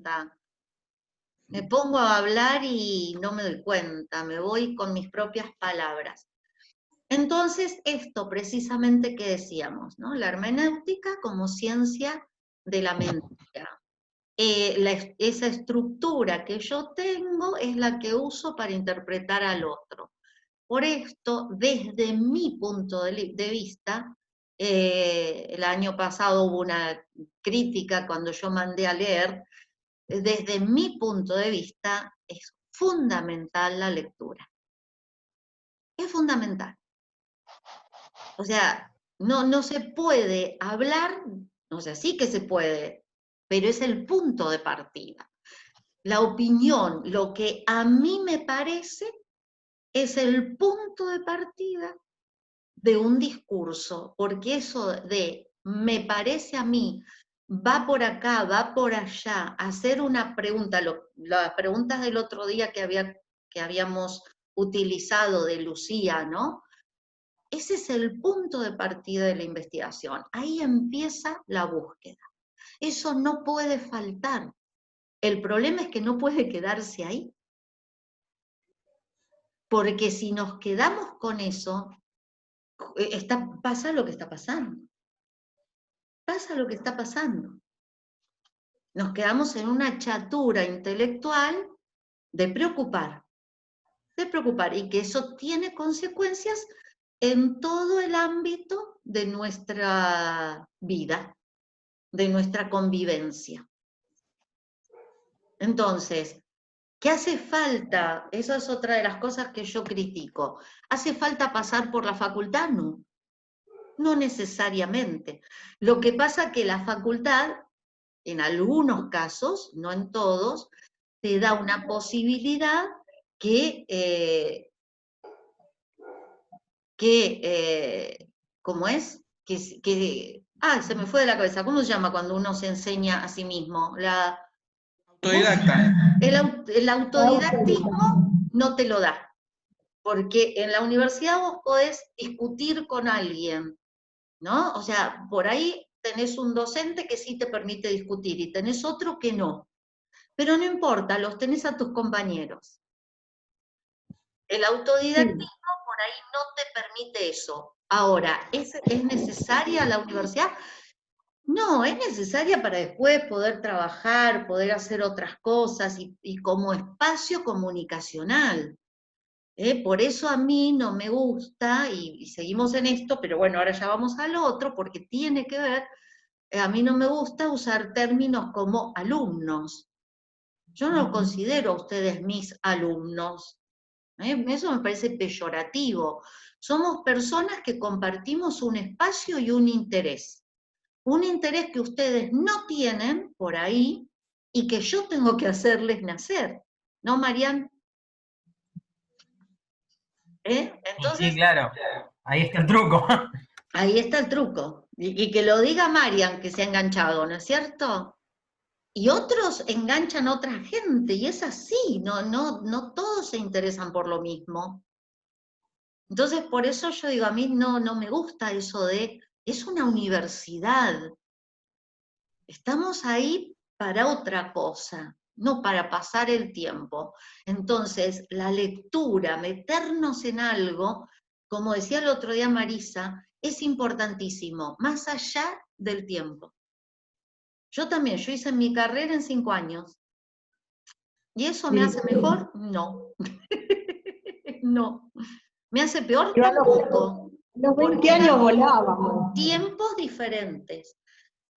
cuenta. Me pongo a hablar y no me doy cuenta, me voy con mis propias palabras. Entonces, esto precisamente que decíamos, ¿no? La hermenéutica como ciencia de la mentira. Esa estructura que yo tengo es la que uso para interpretar al otro. Por esto, desde mi punto de vista, el año pasado hubo una crítica cuando yo mandé a leer, desde mi punto de vista es fundamental la lectura. Es fundamental. O sea, no se puede hablar, o sea, sí que se puede, pero es el punto de partida. La opinión, lo que a mí me parece, es el punto de partida de un discurso, porque eso de me parece a mí, va por acá, va por allá, hacer una pregunta, las preguntas del otro día que habíamos utilizado de Lucía, ¿no? Ese es el punto de partida de la investigación. Ahí empieza la búsqueda. Eso no puede faltar. El problema es que no puede quedarse ahí. Porque si nos quedamos con eso, pasa lo que está pasando. Pasa lo que está pasando. Nos quedamos en una chatura intelectual de preocupar, y que eso tiene consecuencias en todo el ámbito de nuestra vida, de nuestra convivencia. Entonces, ¿qué hace falta? Esa es otra de las cosas que yo critico. ¿Hace falta pasar por la facultad? No, no necesariamente. Lo que pasa es que la facultad, en algunos casos, no en todos, te da una posibilidad ¿cómo es? Se me fue de la cabeza. ¿Cómo se llama cuando uno se enseña a sí mismo? Autodidacta. El autodidactismo no te lo da, porque en la universidad vos podés discutir con alguien, ¿no? O sea, por ahí tenés un docente que sí te permite discutir y tenés otro que no. Pero no importa, los tenés a tus compañeros. El autodidactismo por ahí no te permite eso. Ahora, ¿es necesaria la universidad? No, es necesaria para después poder trabajar, poder hacer otras cosas y como espacio comunicacional. Por eso a mí no me gusta, y seguimos en esto, pero bueno, ahora ya vamos al otro, porque tiene que ver, a mí no me gusta usar términos como alumnos. Yo no considero a ustedes mis alumnos. Eso me parece peyorativo. Somos personas que compartimos un espacio y un interés. Un interés que ustedes no tienen por ahí y que yo tengo que hacerles nacer. ¿No, Marian? Entonces, Sí, claro. Ahí está el truco. ahí está el truco. Y que lo diga Marian, que se ha enganchado, ¿no es cierto? Y otros enganchan a otra gente, y es así, no todos se interesan por lo mismo. Entonces, por eso yo digo, a mí no me gusta eso es una universidad. Estamos ahí para otra cosa, no para pasar el tiempo. Entonces, la lectura, meternos en algo, como decía el otro día Marisa, es importantísimo, más allá del tiempo. Yo también, yo hice mi carrera en 5 años. ¿Y eso me hace mejor? No. No. ¿Me hace peor? Pero Tampoco. a los 20 Porque años eran volábamos. tiempos diferentes.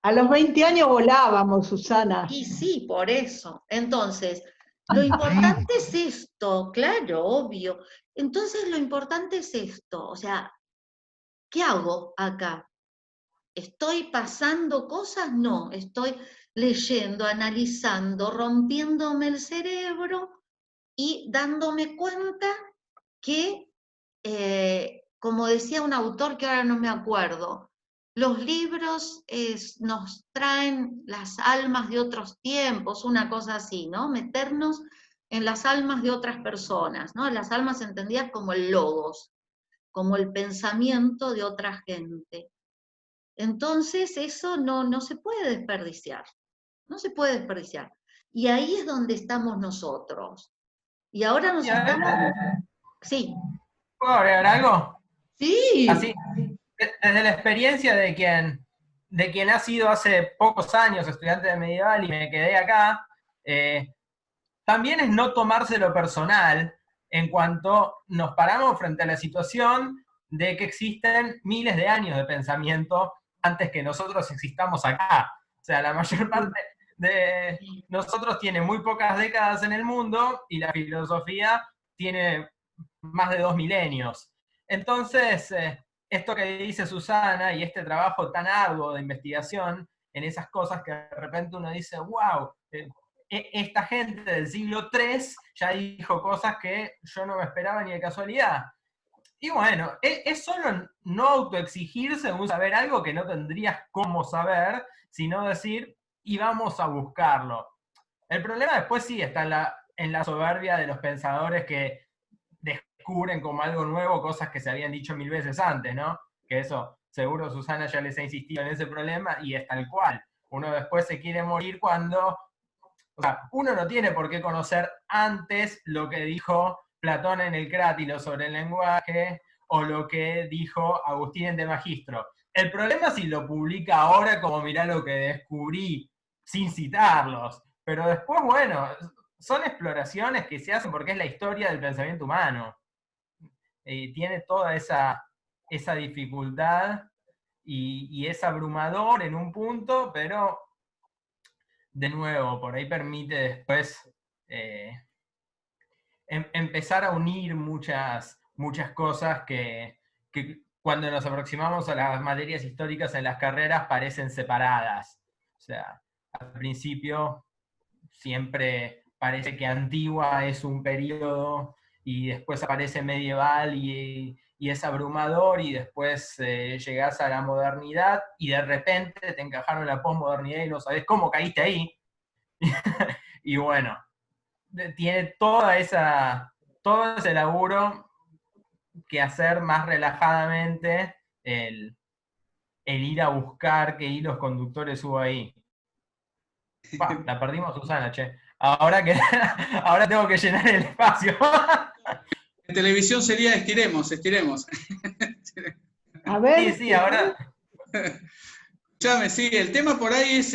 A los 20 años volábamos, Susana. Y sí, por eso. Entonces, lo importante es esto, claro, obvio. Entonces, lo importante es esto. O sea, ¿qué hago acá? ¿Estoy pasando cosas? No, estoy leyendo, analizando, rompiéndome el cerebro y dándome cuenta que, como decía un autor que ahora no me acuerdo, los libros nos traen las almas de otros tiempos, una cosa así, ¿no? Meternos en las almas de otras personas, ¿no? Las almas entendidas como el logos, como el pensamiento de otra gente. Entonces eso no se puede desperdiciar, no se puede desperdiciar. Y ahí es donde estamos nosotros. Y ahora nos Y a ver, estamos... Sí, ¿puedo agregar algo? sí, Así, desde la experiencia de quien ha sido hace pocos años estudiante de medieval y me quedé acá, también es no tomárselo personal en cuanto nos paramos frente a la situación de que existen miles de años de pensamiento antes que nosotros existamos acá. O sea, la mayor parte de nosotros tiene muy pocas décadas en el mundo y la filosofía tiene más de 2 milenios. Entonces, esto que dice Susana y este trabajo tan arduo de investigación en esas cosas que de repente uno dice, wow, esta gente del siglo III ya dijo cosas que yo no me esperaba ni de casualidad. Y bueno, es solo no autoexigirse un saber algo que no tendrías cómo saber, sino decir, y vamos a buscarlo. El problema después sí está en la soberbia de los pensadores que descubren como algo nuevo cosas que se habían dicho 1000 veces antes, ¿no? Que eso, seguro Susana ya les ha insistido en ese problema y es tal cual. Uno después se quiere morir cuando... O sea, uno no tiene por qué conocer antes lo que dijo Platón en el Crátilo sobre el lenguaje o lo que dijo Agustín en De Magistro. El problema es si lo publica ahora como mirá lo que descubrí sin citarlos. Pero después, bueno, son exploraciones que se hacen porque es la historia del pensamiento humano. Tiene toda esa dificultad y es abrumador en un punto, pero de nuevo, por ahí permite después empezar a unir muchas cosas que cuando nos aproximamos a las materias históricas en las carreras parecen separadas. O sea, al principio siempre parece que antigua es un periodo y después aparece medieval y es abrumador y después llegás a la modernidad y de repente te encajaron la posmodernidad y no sabés cómo caíste ahí. Y bueno, tiene todo ese laburo que hacer más relajadamente el ir a buscar qué hilos conductores hubo ahí. La perdimos Susana, che. Ahora tengo que llenar el espacio. En televisión sería estiremos, estiremos. A ver, Sí, ahora. Escuchame, sí, el tema por ahí es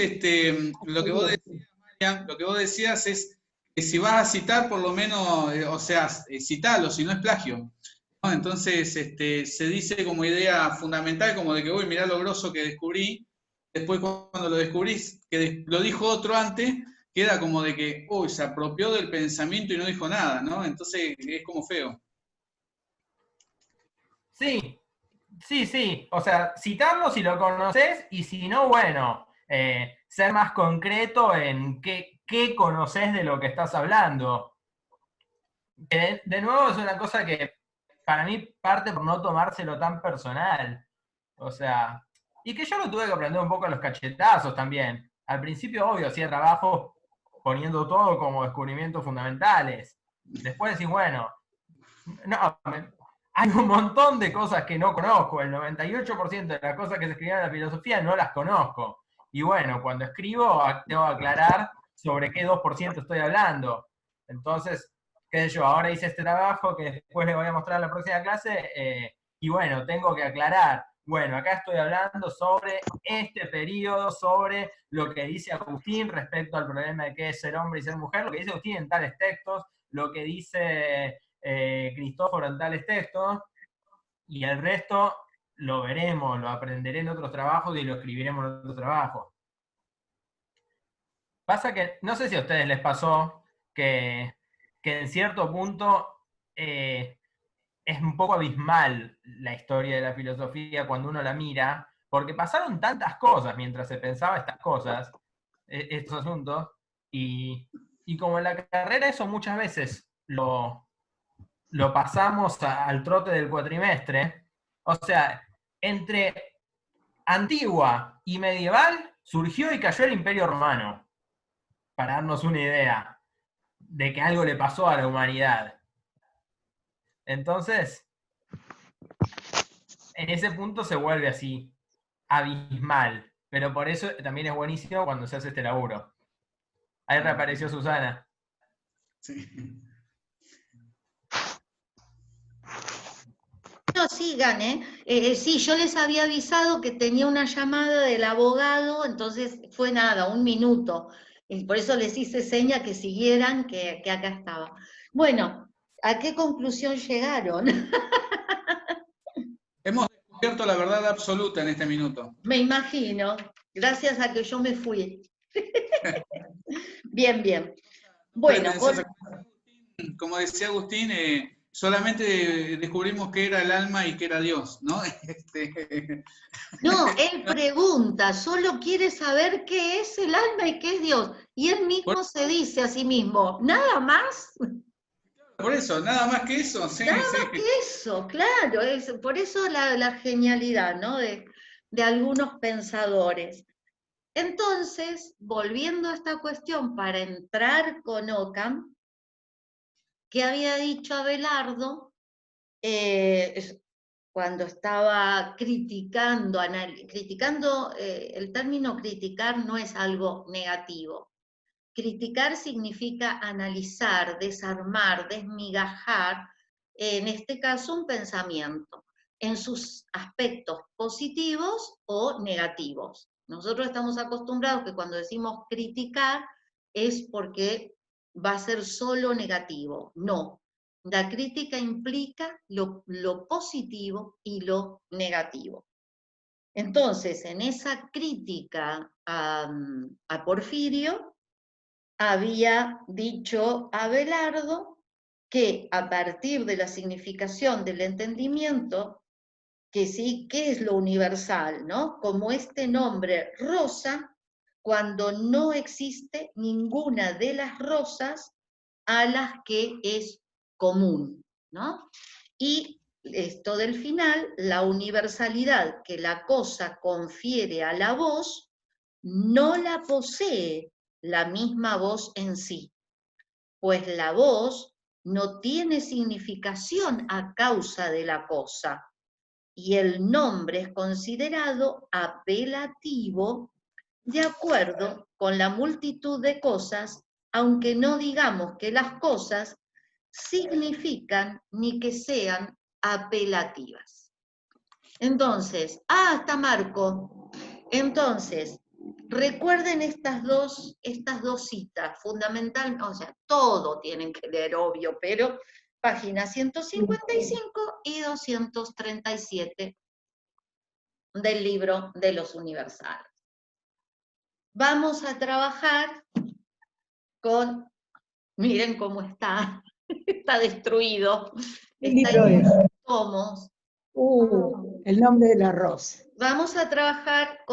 lo que vos decías, Marian, lo que vos decías es que si vas a citar, por lo menos, o sea, citalo, si no es plagio. ¿No? Entonces, se dice como idea fundamental, como de que, uy, mirá lo grosso que descubrí. Después, cuando lo descubrís, que lo dijo otro antes, queda como de que, uy, se apropió del pensamiento y no dijo nada, ¿no? Entonces, es como feo. Sí, sí. O sea, citarlo si lo conoces y si no, bueno, ser más concreto en qué conoces de lo que estás hablando. De nuevo es una cosa que para mí parte por no tomárselo tan personal. O sea, y que yo lo tuve que aprender un poco a los cachetazos también. Al principio, obvio, hacía trabajo poniendo todo como descubrimientos fundamentales. Después decís, bueno, no, hay un montón de cosas que no conozco. El 98% de las cosas que se escribían en la filosofía no las conozco. Y bueno, cuando escribo, tengo que aclarar sobre qué 2% estoy hablando. Entonces, qué sé yo, ahora hice este trabajo que después le voy a mostrar en la próxima clase, y bueno, tengo que aclarar. Bueno, acá estoy hablando sobre este periodo, sobre lo que dice Agustín respecto al problema de qué es ser hombre y ser mujer, lo que dice Agustín en tales textos, lo que dice Cristóforo en tales textos, y el resto lo veremos, lo aprenderé en otros trabajos y lo escribiremos en otros trabajos. Pasa que, no sé si a ustedes les pasó que en cierto punto es un poco abismal la historia de la filosofía cuando uno la mira, porque pasaron tantas cosas mientras se pensaba estas cosas, estos asuntos, y como en la carrera eso muchas veces lo pasamos al trote del cuatrimestre, o sea, entre antigua y medieval surgió y cayó el Imperio Romano, para darnos una idea de que algo le pasó a la humanidad. Entonces, en ese punto se vuelve así, abismal, pero por eso también es buenísimo cuando se hace este laburo. Ahí reapareció Susana. Sí. No, sigan, ¿eh? Sí, yo les había avisado que tenía una llamada del abogado, entonces fue nada, 1 minuto. Y por eso les hice seña que siguieran, que acá estaba. Bueno, ¿a qué conclusión llegaron? Hemos descubierto la verdad absoluta en este minuto. Me imagino, gracias a que yo me fui. Bien, bien. Bueno, como decía Agustín, solamente descubrimos qué era el alma y qué era Dios, ¿no? no, él pregunta, solo quiere saber qué es el alma y qué es Dios. Y él mismo se dice a sí mismo, ¿nada más? Por eso, nada más que eso, sí, Nada sí. más que eso, claro, por eso la genialidad, ¿no? de algunos pensadores. Entonces, volviendo a esta cuestión, para entrar con Ockham, que había dicho Abelardo, cuando estaba criticando, el término criticar no es algo negativo. Criticar significa analizar, desarmar, desmigajar, en este caso un pensamiento, en sus aspectos positivos o negativos. Nosotros estamos acostumbrados que cuando decimos criticar es porque va a ser solo negativo. No, la crítica implica lo positivo y lo negativo. Entonces, en esa crítica a Porfirio, había dicho Abelardo que a partir de la significación del entendimiento, que sí, ¿qué es lo universal, no? Como este nombre rosa, cuando no existe ninguna de las rosas a las que es común, ¿no? Y esto del final, la universalidad que la cosa confiere a la voz, no la posee la misma voz en sí, pues la voz no tiene significación a causa de la cosa, y el nombre es considerado apelativo de acuerdo con la multitud de cosas, aunque no digamos que las cosas significan ni que sean apelativas. Entonces, está Marco. Entonces, recuerden estas dos citas, fundamental, o sea, todo tienen que leer, obvio, pero páginas 155 y 237 del libro de los universales. Vamos a trabajar con, miren cómo está, está destruido, ¿Qué está libro en es? tomos. El nombre de la rosa. Vamos a trabajar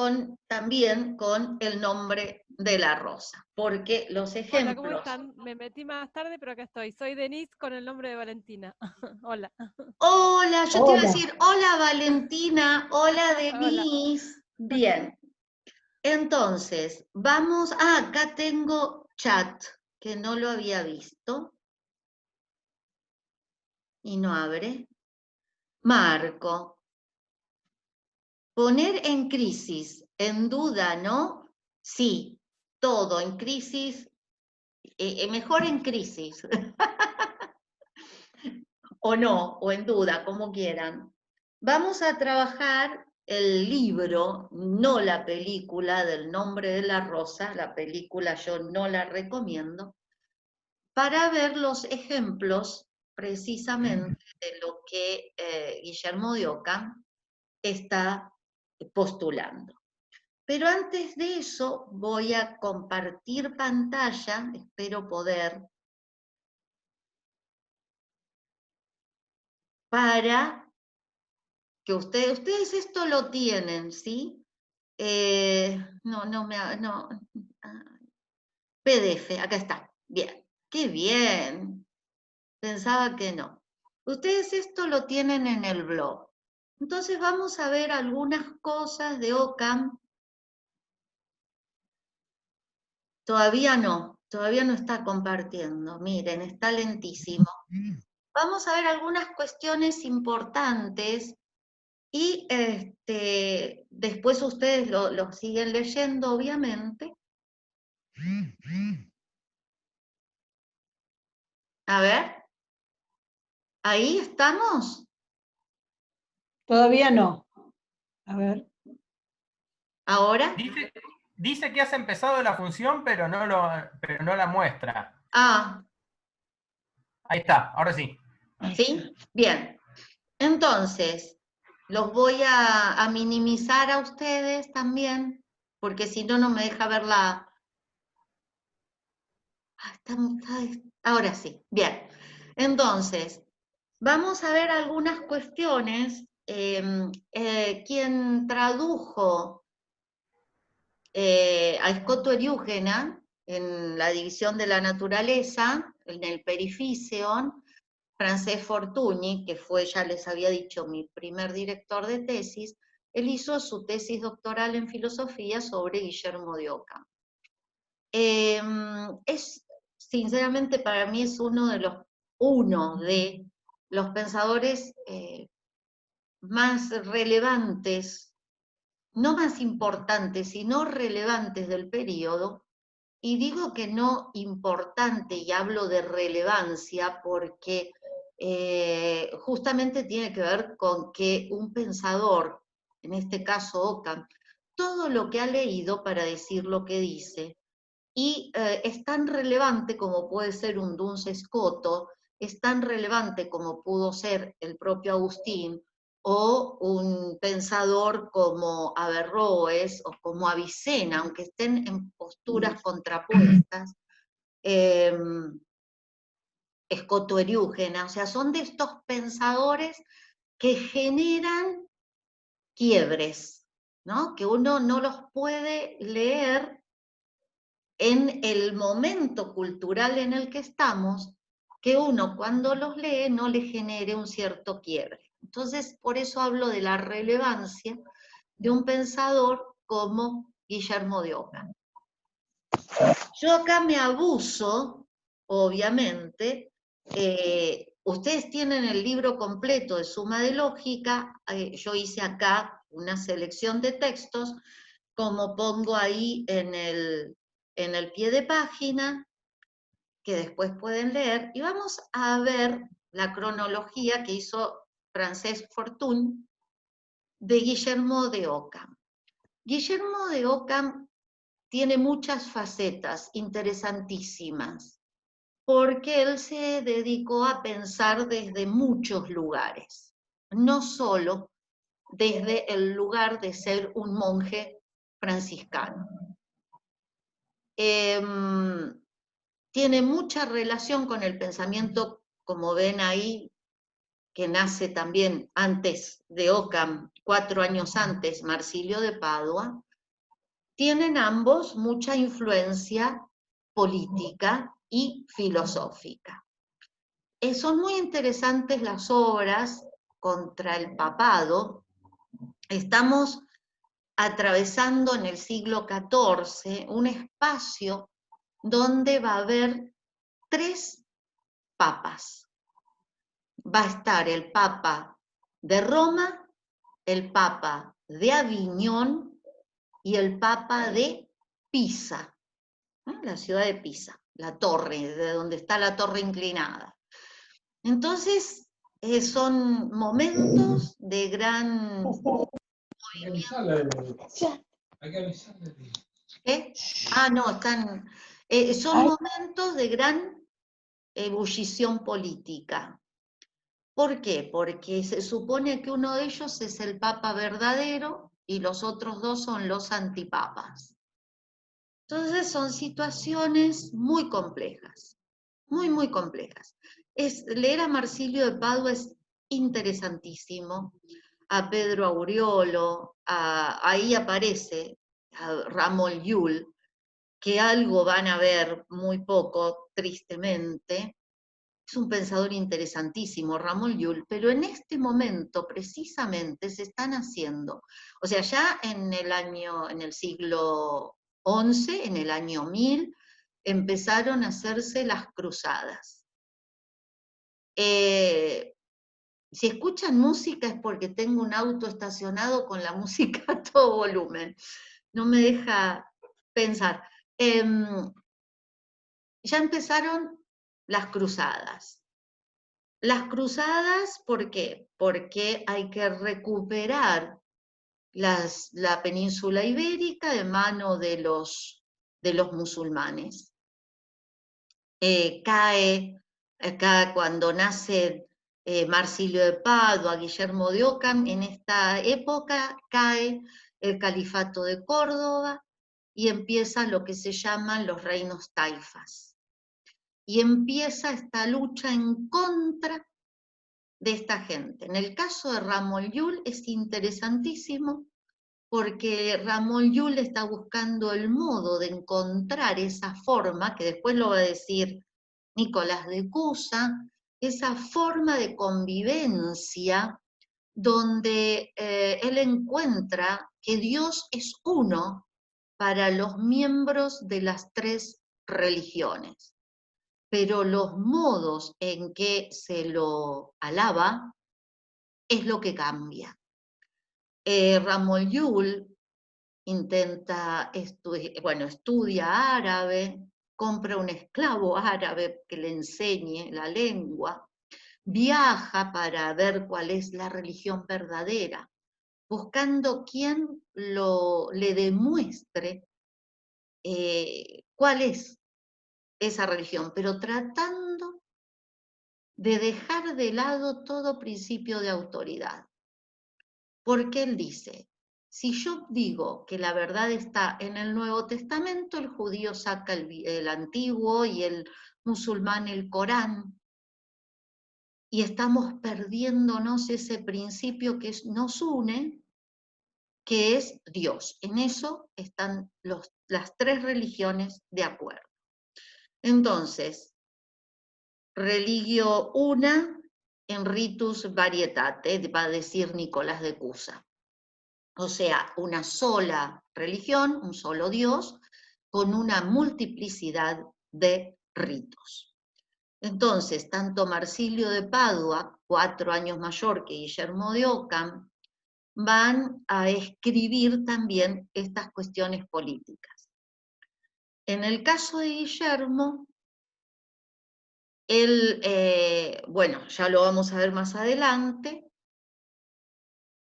también con el nombre de la rosa, porque los ejemplos... Hola, ¿cómo están? Me metí más tarde, pero acá estoy. Soy Denise con el nombre de Valentina. Hola. Hola, yo te iba a Hola. decir, hola Valentina, hola Hola. Denise. Bien, entonces, vamos... acá tengo chat, que no lo había visto. Y no abre. Marco. Poner en crisis, en duda, ¿no? Sí, todo en crisis, mejor en crisis. O no, o en duda, como quieran. Vamos a trabajar el libro, no la película del nombre de la rosa, la película yo no la recomiendo, para ver los ejemplos precisamente de lo que Guillermo de Ockham está postulando. Pero antes de eso voy a compartir pantalla, espero poder, para que ustedes esto lo tienen, ¿sí? PDF, acá está, bien, qué bien, pensaba que no. Ustedes esto lo tienen en el blog. Entonces vamos a ver algunas cosas de Ockham. Todavía no está compartiendo, miren, está lentísimo. Vamos a ver algunas cuestiones importantes y después ustedes lo siguen leyendo, obviamente. A ver, ¿ahí estamos? Todavía no. A ver. ¿Ahora? Dice que has empezado la función, pero no la muestra. Ah, Ahí está, ahora sí. ¿sí? Bien. Entonces, los voy a minimizar a ustedes también, porque si no, no me deja ver la... Ahora sí, bien. Entonces, vamos a ver algunas cuestiones. Quien tradujo a Escoto Eriúgena en la división de la naturaleza, en el Perificeon, Francesc Fortuny, que fue, ya les había dicho, mi primer director de tesis, él hizo su tesis doctoral en filosofía sobre Guillermo de Ockham. Sinceramente, para mí es uno de los pensadores más relevantes, no más importantes, sino relevantes del periodo. Y digo que no importante, y hablo de relevancia, porque justamente tiene que ver con que un pensador, en este caso Ockham, todo lo que ha leído para decir lo que dice, y es tan relevante como puede ser un Duns Scoto, es tan relevante como pudo ser el propio Agustín, o un pensador como Averroes o como Avicena, aunque estén en posturas contrapuestas, Escoto Eriúgena, o sea, son de estos pensadores que generan quiebres, ¿no? Que uno no los puede leer en el momento cultural en el que estamos, que uno cuando los lee no le genere un cierto quiebre. Entonces, por eso hablo de la relevancia de un pensador como Guillermo de Ockham. Yo acá me abuso, obviamente, ustedes tienen el libro completo de Suma de Lógica, yo hice acá una selección de textos, como pongo ahí en el pie de página, que después pueden leer, y vamos a ver la cronología que hizo Francesc Fortuny de Guillermo de Ockham. Guillermo de Ockham tiene muchas facetas interesantísimas, porque él se dedicó a pensar desde muchos lugares, no solo desde el lugar de ser un monje franciscano. Tiene mucha relación con el pensamiento, como ven ahí, que nace también antes de Ockham, 4 años antes, Marsilio de Padua. Tienen ambos mucha influencia política y filosófica. Son muy interesantes las obras contra el papado. Estamos atravesando en el siglo XIV un espacio donde va a haber 3 papas. Va a estar el Papa de Roma, el Papa de Aviñón y el Papa de Pisa, ¿no? La ciudad de Pisa, la torre, de donde está la torre inclinada. Entonces, son momentos de gran... Hay que avisarle. ¿Eh? No, están... son momentos de gran ebullición política. ¿Por qué? Porque se supone que uno de ellos es el Papa verdadero y los otros 2 son los antipapas. Entonces son situaciones muy complejas, muy complejas. Leer a Marsilio de Padua es interesantísimo, a Pedro Auriolo, ahí aparece a Ramón Llull, que algo van a ver muy poco, tristemente. Es un pensador interesantísimo, Ramón Llull, pero en este momento precisamente se están haciendo, o sea, ya en el siglo XI, en el año 1000, empezaron a hacerse las cruzadas. Si escuchan música es porque tengo un auto estacionado con la música a todo volumen, no me deja pensar. Ya empezaron las cruzadas. Las cruzadas, ¿por qué? Porque hay que recuperar la península ibérica de mano de los musulmanes. Cae acá cuando nace Marsilio de Padua, Guillermo de Ockham, en esta época cae el califato de Córdoba y empieza lo que se llaman los reinos taifas. Y empieza esta lucha en contra de esta gente. En el caso de Ramón Llull es interesantísimo porque Ramón Llull está buscando el modo de encontrar esa forma, que después lo va a decir Nicolás de Cusa, esa forma de convivencia donde él encuentra que Dios es uno para los miembros de las tres religiones, pero los modos en que se lo alaba es lo que cambia. Ramón Llull intenta, estudia árabe, compra un esclavo árabe que le enseñe la lengua, viaja para ver cuál es la religión verdadera, buscando quien le demuestre cuál es esa religión, pero tratando de dejar de lado todo principio de autoridad. Porque él dice, si yo digo que la verdad está en el Nuevo Testamento, el judío saca el Antiguo y el musulmán el Corán, y estamos perdiéndonos ese principio que nos une, que es Dios. En eso están las tres religiones de acuerdo. Entonces, religio una en ritus varietate, va a decir Nicolás de Cusa. O sea, una sola religión, un solo Dios, con una multiplicidad de ritos. Entonces, tanto Marsilio de Padua, 4 años mayor que Guillermo de Ockham, van a escribir también estas cuestiones políticas. En el caso de Guillermo, él, ya lo vamos a ver más adelante.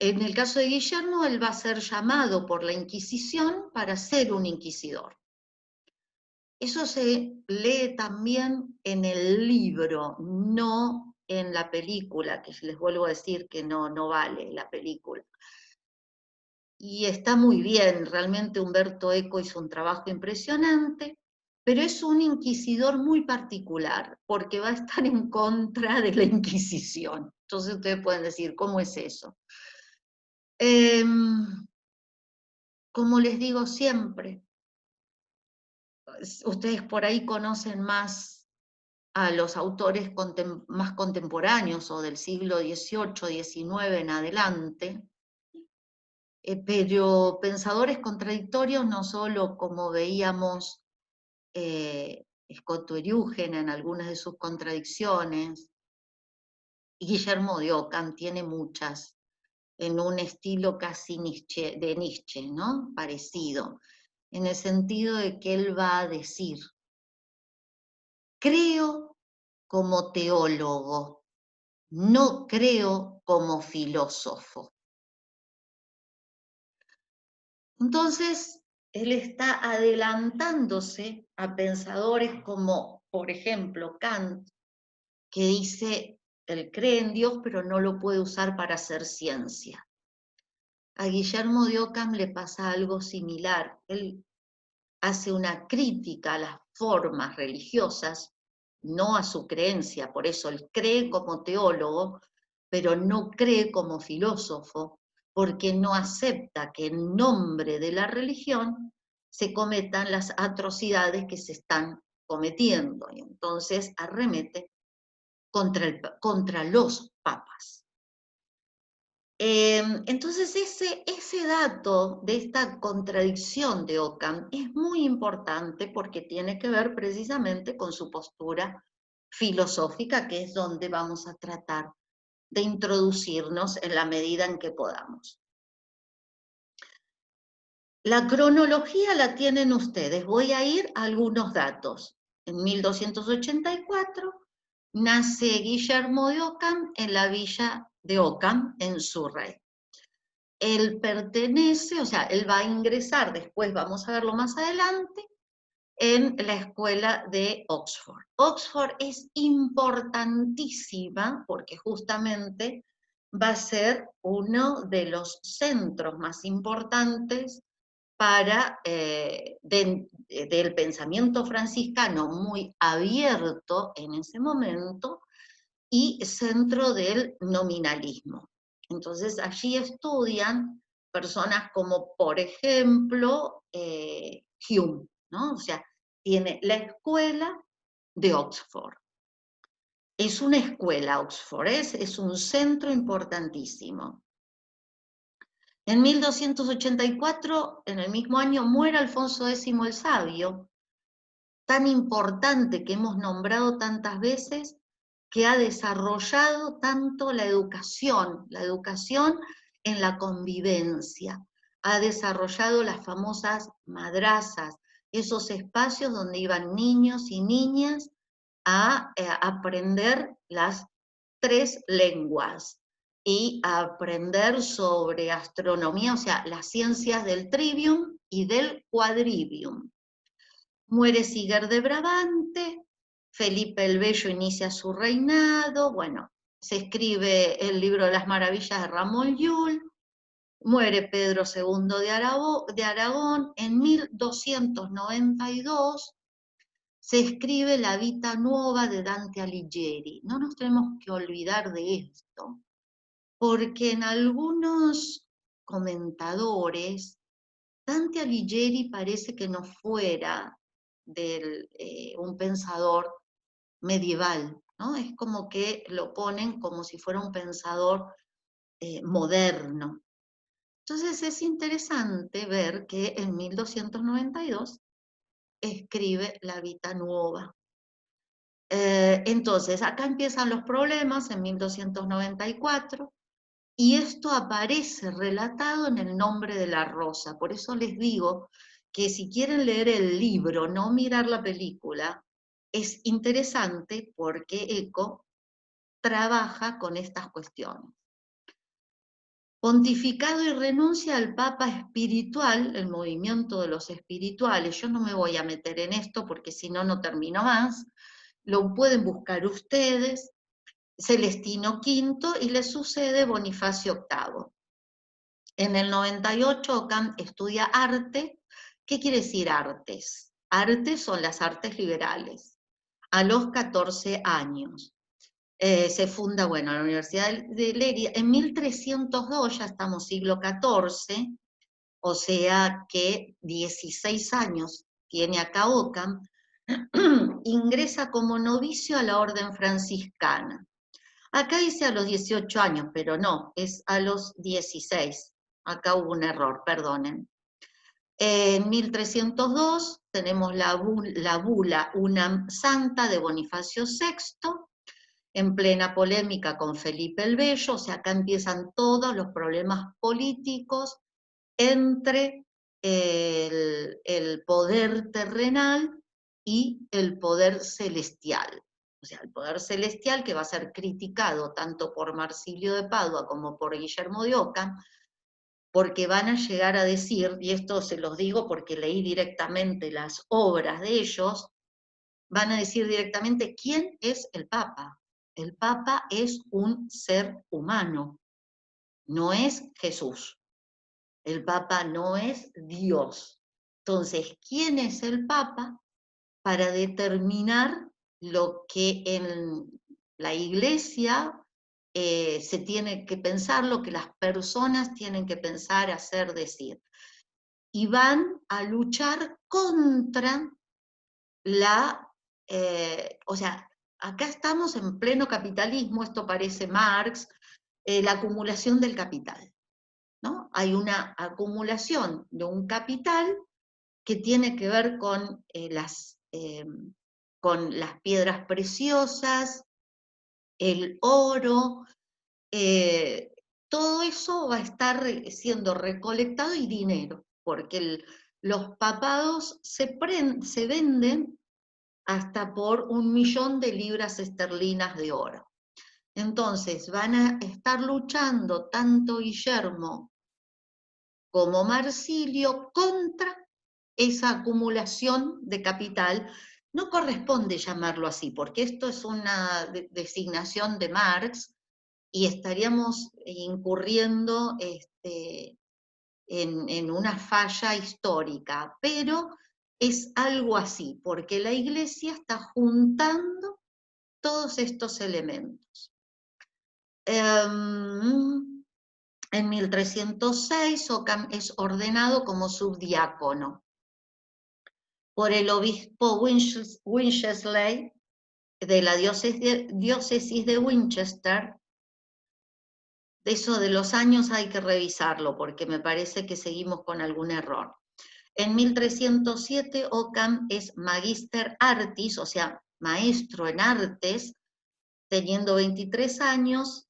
En el caso de Guillermo, él va a ser llamado por la Inquisición para ser un inquisidor. Eso se lee también en el libro, no en la película, que les vuelvo a decir que no vale la película. Y está muy bien, realmente Umberto Eco hizo un trabajo impresionante, pero es un inquisidor muy particular, porque va a estar en contra de la Inquisición. Entonces ustedes pueden decir, ¿cómo es eso? Como les digo siempre, ustedes por ahí conocen más a los autores más contemporáneos o del siglo XVIII, XIX en adelante, pero pensadores contradictorios no solo como veíamos Scotto Eriugena en algunas de sus contradicciones, y Guillermo de Ockham tiene muchas, en un estilo casi de Nietzsche, ¿no? Parecido, en el sentido de que él va a decir, creo como teólogo, no creo como filósofo. Entonces, él está adelantándose a pensadores como, por ejemplo, Kant, que dice, él cree en Dios, pero no lo puede usar para hacer ciencia. A Guillermo de Ockham le pasa algo similar. Él hace una crítica a las formas religiosas, no a su creencia, por eso él cree como teólogo, pero no cree como filósofo, porque no acepta que en nombre de la religión se cometan las atrocidades que se están cometiendo, y entonces arremete contra los papas. Entonces ese dato de esta contradicción de Ockham es muy importante porque tiene que ver precisamente con su postura filosófica, que es donde vamos a tratar de introducirnos en la medida en que podamos. La cronología la tienen ustedes, voy a ir a algunos datos. en 1284, nace Guillermo de Ockham en la villa de Ockham, en Surrey. Él pertenece, o sea, él va a ingresar, después vamos a verlo más adelante, en la escuela de Oxford. Oxford es importantísima porque justamente va a ser uno de los centros más importantes para, del pensamiento franciscano muy abierto en ese momento y centro del nominalismo. Entonces allí estudian personas como, por ejemplo, Hume, ¿no? O sea, tiene la escuela de Oxford. Es una escuela Oxford, es un centro importantísimo. En 1284, en el mismo año, muere Alfonso X el Sabio, tan importante que hemos nombrado tantas veces, que ha desarrollado tanto la educación en la convivencia, ha desarrollado las famosas madrazas, esos espacios donde iban niños y niñas a aprender las 3 lenguas y a aprender sobre astronomía, o sea, las ciencias del trivium y del quadrivium. Muere Siger de Brabante, Felipe el Bello inicia su reinado, bueno, se escribe el libro de las maravillas de Ramón Llull, muere Pedro II de Aragón, en 1292 se escribe la Vita Nuova de Dante Alighieri. No nos tenemos que olvidar de esto, porque en algunos comentadores, Dante Alighieri parece que no fuera un pensador medieval, ¿no? Es como que lo ponen como si fuera un pensador moderno. Entonces es interesante ver que en 1292 escribe la Vita Nuova. Entonces, acá empiezan los problemas en 1294, y esto aparece relatado en El nombre de la rosa. Por eso les digo que si quieren leer el libro, no mirar la película, es interesante porque Eco trabaja con estas cuestiones. Pontificado y renuncia al Papa espiritual, el movimiento de los espirituales. Yo no me voy a meter en esto porque si no, no termino más. Lo pueden buscar ustedes. Celestino V, y le sucede Bonifacio VIII. En el 98 Ockham estudia arte. ¿Qué quiere decir artes? Artes son las artes liberales. A los 14 años. Se funda, bueno, la Universidad de Leria. En 1302, ya estamos siglo XIV, o sea que 16 años tiene acá Ockham, ingresa como novicio a la orden franciscana. Acá dice a los 18 años, pero no, es a los 16. Acá hubo un error, perdonen. En 1302 tenemos la bula Unam Santa de Bonifacio VI, en plena polémica con Felipe el Bello, o sea, acá empiezan todos los problemas políticos entre el poder terrenal y el poder celestial. O sea, el poder celestial que va a ser criticado tanto por Marsilio de Padua como por Guillermo de Ockham, porque van a llegar a decir, y esto se los digo porque leí directamente las obras de ellos, van a decir directamente, ¿quién es el Papa? El Papa es un ser humano, no es Jesús. El Papa no es Dios. Entonces, ¿quién es el Papa para determinar lo que en la Iglesia se tiene que pensar, lo que las personas tienen que pensar, hacer, decir? Y van a luchar contra o sea, acá estamos en pleno capitalismo, esto parece Marx, la acumulación del capital, ¿no? Hay una acumulación de un capital que tiene que ver con las piedras preciosas, el oro, todo eso va a estar siendo recolectado y dinero, porque los papados se venden hasta por 1.000.000 de libras esterlinas de oro. Entonces van a estar luchando tanto Guillermo como Marsilio contra esa acumulación de capital. No corresponde llamarlo así, porque esto es una designación de Marx y estaríamos incurriendo en una falla histórica, pero es algo así, porque la Iglesia está juntando todos estos elementos. En 1306 Occam es ordenado como subdiácono por el obispo Winchesley de la diócesis de Winchester. Eso de los años hay que revisarlo porque me parece que seguimos con algún error. En 1307 Occam es magister artis, o sea, maestro en artes, teniendo 23 años,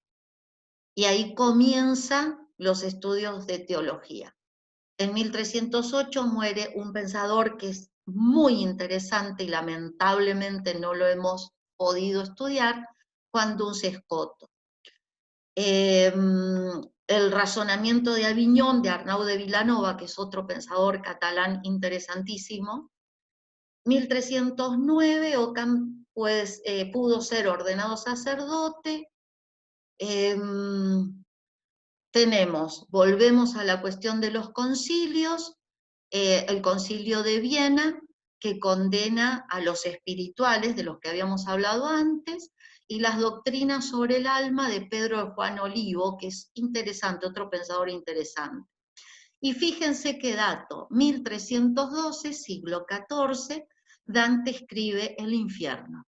y ahí comienzan los estudios de teología. En 1308 muere un pensador que es muy interesante y lamentablemente no lo hemos podido estudiar, Juan Duns Scoto. El razonamiento de Aviñón, de Arnau de Vilanova, que es otro pensador catalán interesantísimo. 1309 Occam pues, pudo ser ordenado sacerdote. Volvemos a la cuestión de los concilios, el concilio de Viena, que condena a los espirituales, de los que habíamos hablado antes, y las doctrinas sobre el alma de Pedro de Juan Olivo, que es interesante, otro pensador interesante. Y fíjense qué dato, 1312, siglo XIV, Dante escribe El infierno.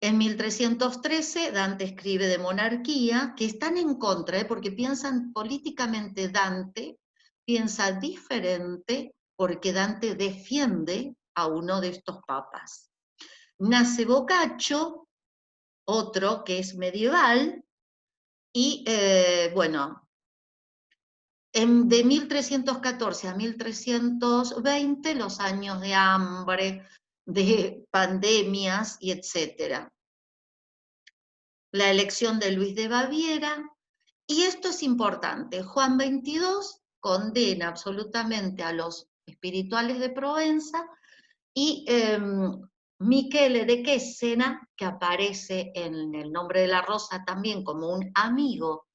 En 1313 Dante escribe de monarquía, que están en contra, porque piensan políticamente Dante, piensa diferente porque Dante defiende a uno de estos papas. Nace Boccaccio, otro que es medieval, y bueno, de 1314 a 1320, los años de hambre, de pandemias y etcétera. La elección de Luis de Baviera, y esto es importante, Juan XXII condena absolutamente a los espirituales de Provenza, y Michele de Quésena, que aparece en El nombre de la rosa también como un amigo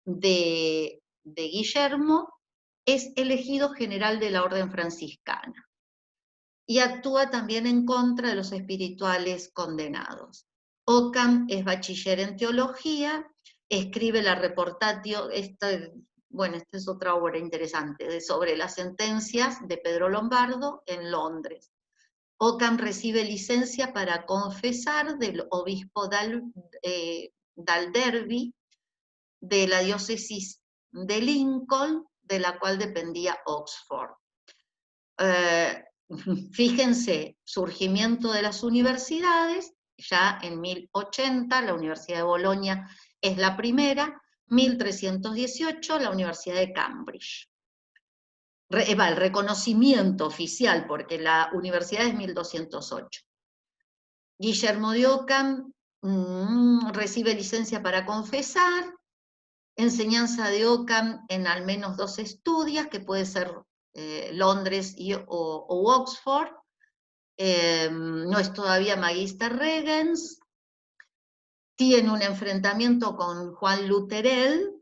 de Guillermo, es elegido general de la orden franciscana, y actúa también en contra de los espirituales condenados. Occam es bachiller en teología, escribe la Reportatio, esta es otra obra interesante, sobre las sentencias de Pedro Lombardo en Londres. Occam recibe licencia para confesar del obispo Dalderby, de la diócesis de Lincoln, de la cual dependía Oxford. Fíjense, surgimiento de las universidades, ya en 1080 la Universidad de Bolonia es la primera, 1318 la Universidad de Cambridge. El reconocimiento oficial, porque la universidad es 1208. Guillermo de Occam recibe licencia para confesar, enseñanza de Occam en al menos 2 estudios, que puede ser Londres o Oxford, no es todavía Magister Regens, tiene un enfrentamiento con Juan Luterel,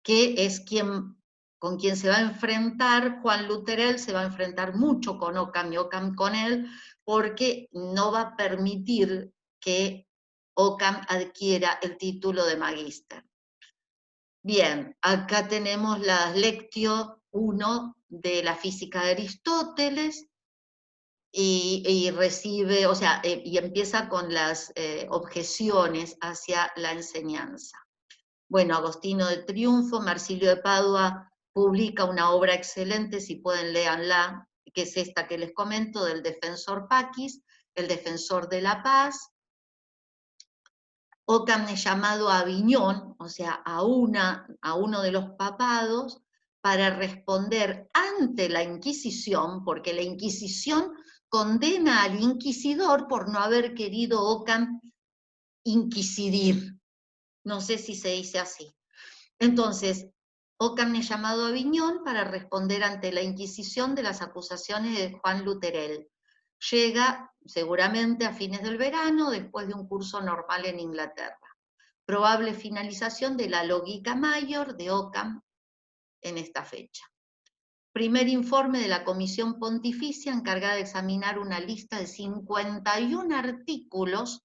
que es con quien se va a enfrentar. Juan Luterel se va a enfrentar mucho con Occam y Occam con él, porque no va a permitir que Occam adquiera el título de Magister. Bien, acá tenemos la Lectio 1 de la física de Aristóteles, y recibe, o sea, y empieza con las objeciones hacia la enseñanza. Bueno, Agostino de Triunfo, Marsilio de Padua publica una obra excelente, si pueden léanla, que es esta que les comento, del Defensor Pacis, el Defensor de la Paz. Occam es llamado a Aviñón, o sea, a uno de los papados, para responder ante la Inquisición, porque la Inquisición condena al inquisidor por no haber querido Ockham inquisidir. No sé si se dice así. Entonces, Ockham es llamado a Aviñón para responder ante la Inquisición de las acusaciones de Juan Luterel. Llega seguramente a fines del verano, después de un curso normal en Inglaterra. Probable finalización de la Logica Mayor de Ockham en esta fecha. Primer informe de la Comisión Pontificia encargada de examinar una lista de 51 artículos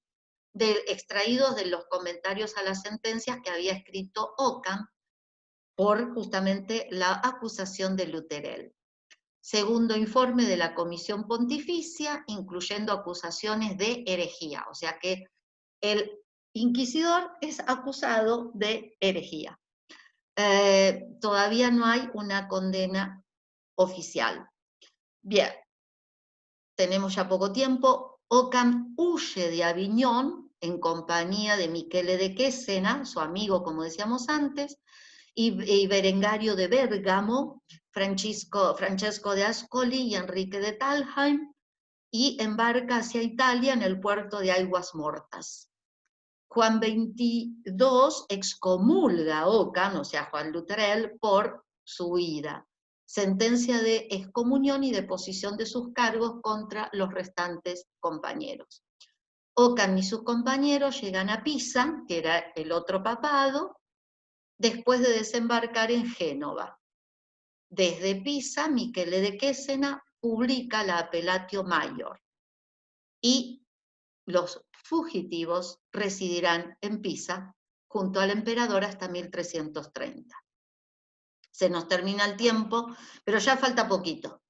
extraídos de los comentarios a las sentencias que había escrito Ockham por justamente la acusación de Luterel. Segundo informe de la Comisión Pontificia, incluyendo acusaciones de herejía, o sea que el inquisidor es acusado de herejía. Todavía no hay una condena oficial. Bien, tenemos ya poco tiempo. Ockham huye de Aviñón en compañía de Michele de Quésena, su amigo, como decíamos antes, y Berengario de Bérgamo, Francesco de Ascoli y Enrique de Talheim, y embarca hacia Italia en el puerto de Aguas Mortas. Juan XXII excomulga a Ockham, o sea, Juan Luterel, por su huida. Sentencia de excomunión y deposición de sus cargos contra los restantes compañeros. Ockham y sus compañeros llegan a Pisa, que era el otro papado, después de desembarcar en Génova. Desde Pisa, Michele de Quésena publica la Appelatio Maior y los fugitivos residirán en Pisa junto al emperador hasta 1330. Se nos termina el tiempo, pero ya falta poquito.